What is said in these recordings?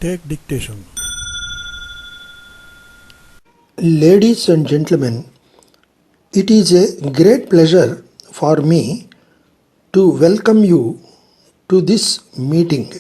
Take dictation. Ladies and gentlemen, it is a great pleasure for me to welcome you to this meeting.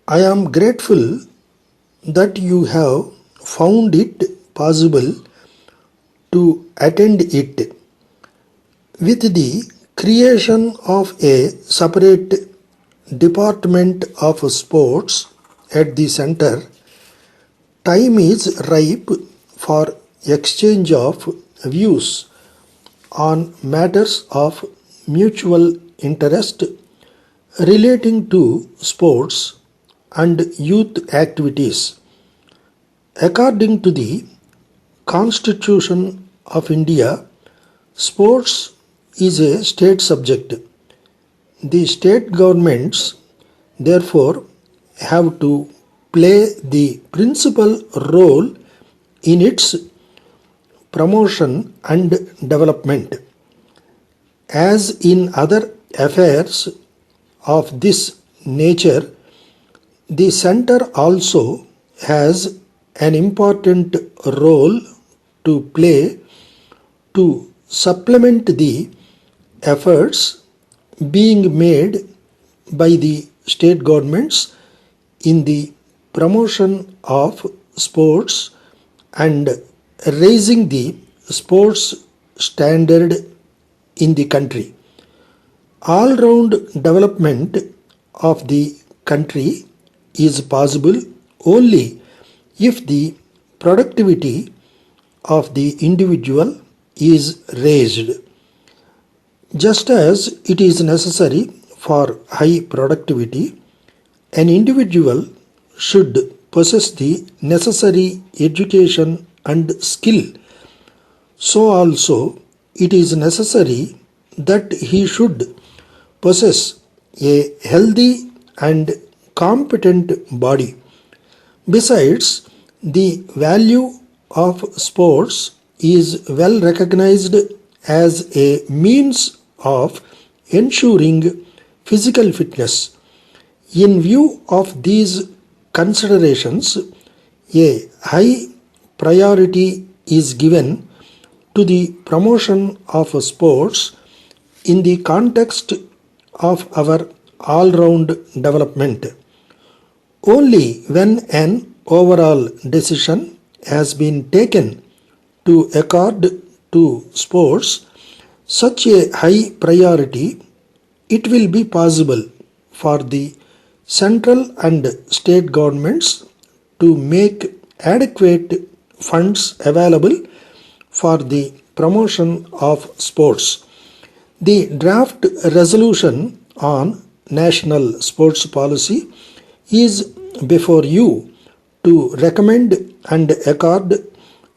I am grateful that you have found it possible to attend it. With the creation of a separate Department of Sports at the center, time is ripe for exchange of views on matters of mutual interest relating to sports and youth activities. According to the Constitution of India, sports is a state subject. The state governments, therefore, have to play the principal role in its promotion and development. As in other affairs of this nature, the center also has an important role to play to supplement the efforts being made by the state governments in the promotion of sports and raising the sports standard in the country. All-round development of the country is possible only if the productivity of the individual is raised. Just as it is necessary for high productivity, an individual should possess the necessary education and skill. So also it is necessary that he should possess a healthy and competent body. Besides, the value of sports is well recognized as a means of ensuring physical fitness. In view of these considerations, a high priority is given to the promotion of sports in the context of our all-round development. Only when an overall decision has been taken to accord to sports such a high priority, it will be possible for the central and state governments to make adequate funds available for the promotion of sports. The draft resolution on national sports policy is before you to recommend and accord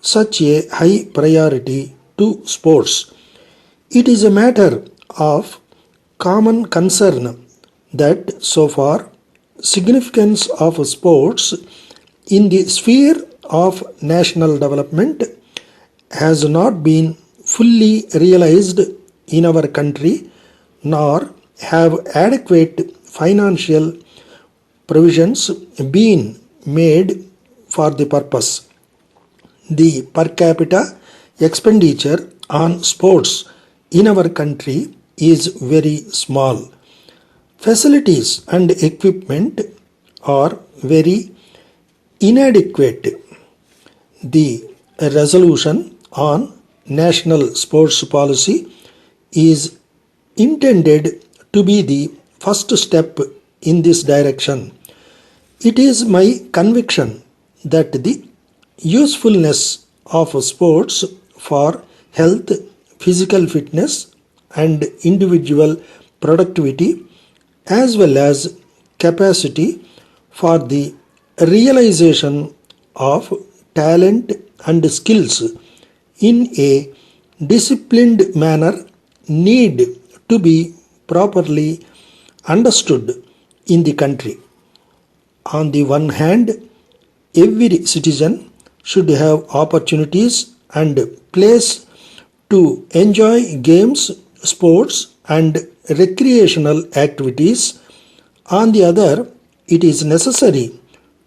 such a high priority to sports. It is a matter of common concern that so far significance of sports in the sphere of national development has not been fully realized in our country, nor have adequate financial provisions been made for the purpose. The per capita expenditure on sports in our country is very small. Facilities and equipment are very inadequate. The resolution on national sports policy is intended to be the first step in this direction. It is my conviction that the usefulness of sports for health, physical fitness, and individual productivity, as well as capacity for the realization of talent and skills in a disciplined manner, need to be properly understood in the country. On the one hand, every citizen should have opportunities and place to enjoy games, sports, and recreational activities. On the other, it is necessary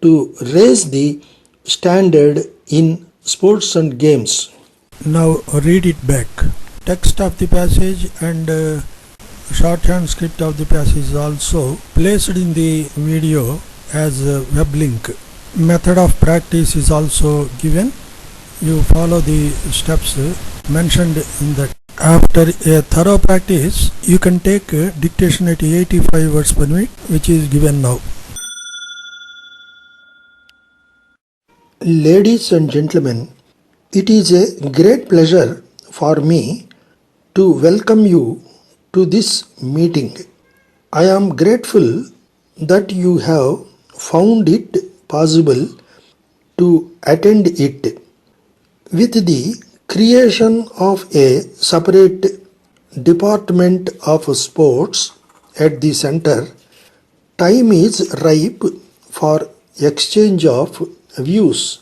to raise the standard in sports and games. Now read it back. Text of the passage and shorthand script of the passage is also placed in the video as a web link. Method of practice is also given. You follow the steps mentioned in that. After a thorough practice, you can take dictation at 85 words per minute, which is given now. Ladies and gentlemen, it is a great pleasure for me to welcome you to this meeting. I am grateful that you have found it possible to attend it. With the creation of a separate department of sports at the center, time is ripe for exchange of views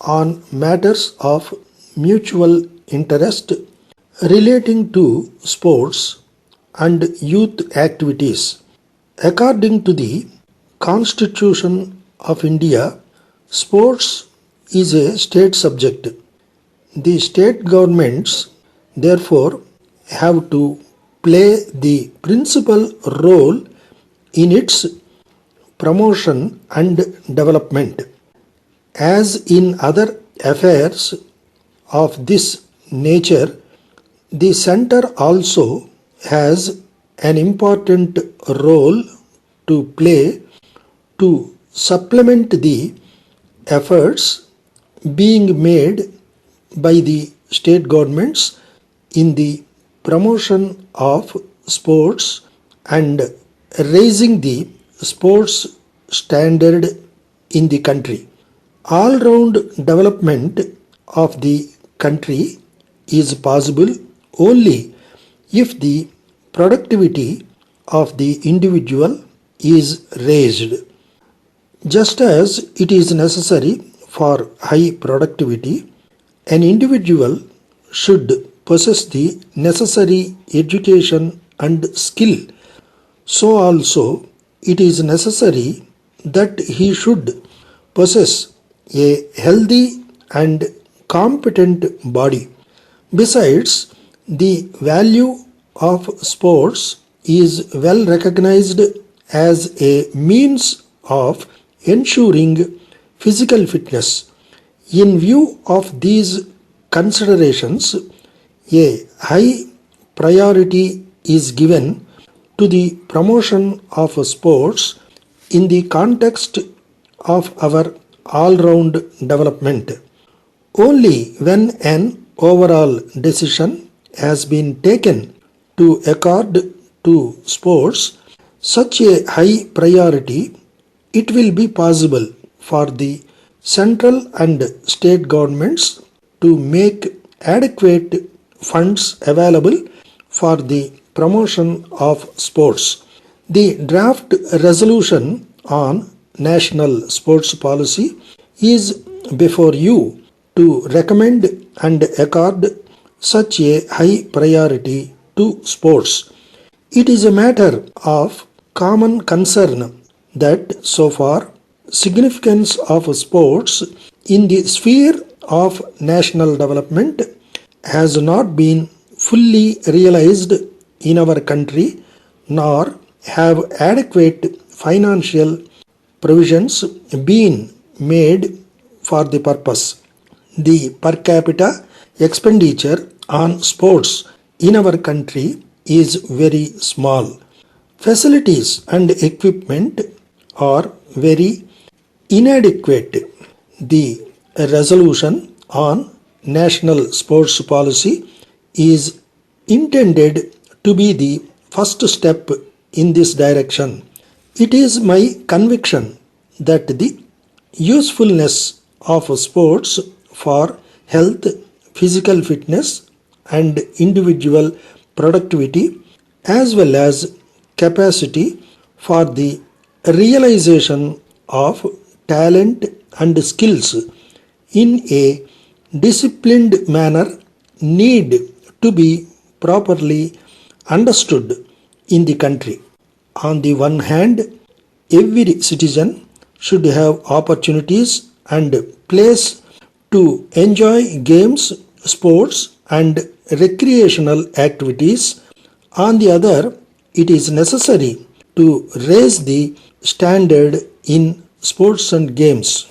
on matters of mutual interest relating to sports and youth activities. According to the Constitution of India, sports is a state subject. The state governments, therefore, have to play the principal role in its promotion and development. As in other affairs of this nature, the center also has an important role to play to supplement the efforts being made by the state governments in the promotion of sports and raising the sports standard in the country. All-round development of the country is possible only if the productivity of the individual is raised. Just as it is necessary for high productivity, an individual should possess the necessary education and skill. So also it is necessary that he should possess a healthy and competent body. Besides, the value of sports is well recognized as a means of ensuring physical fitness. In view of these considerations, a high priority is given to the promotion of sports in the context of our all-round development. Only when an overall decision has been taken to accord to sports such a high priority, it will be possible for the central and state governments to make adequate funds available for the promotion of sports. The draft resolution on national sports policy is before you to recommend and accord such a high priority to sports. It is a matter of common concern that so far significance of sports in the sphere of national development has not been fully realized in our country, nor have adequate financial provisions been made for the purpose. The per capita expenditure on sports in our country is very small. Facilities and equipment are very inadequate. The resolution on national sports policy is intended to be the first step in this direction. It is my conviction that the usefulness of sports for health, physical fitness, and individual productivity, as well as capacity for the realization of talent and skills in a disciplined manner, need to be properly understood in the country. On the one hand, every citizen should have opportunities and place to enjoy games, sports, and recreational activities. On the other, it is necessary to raise the standard in sports and games.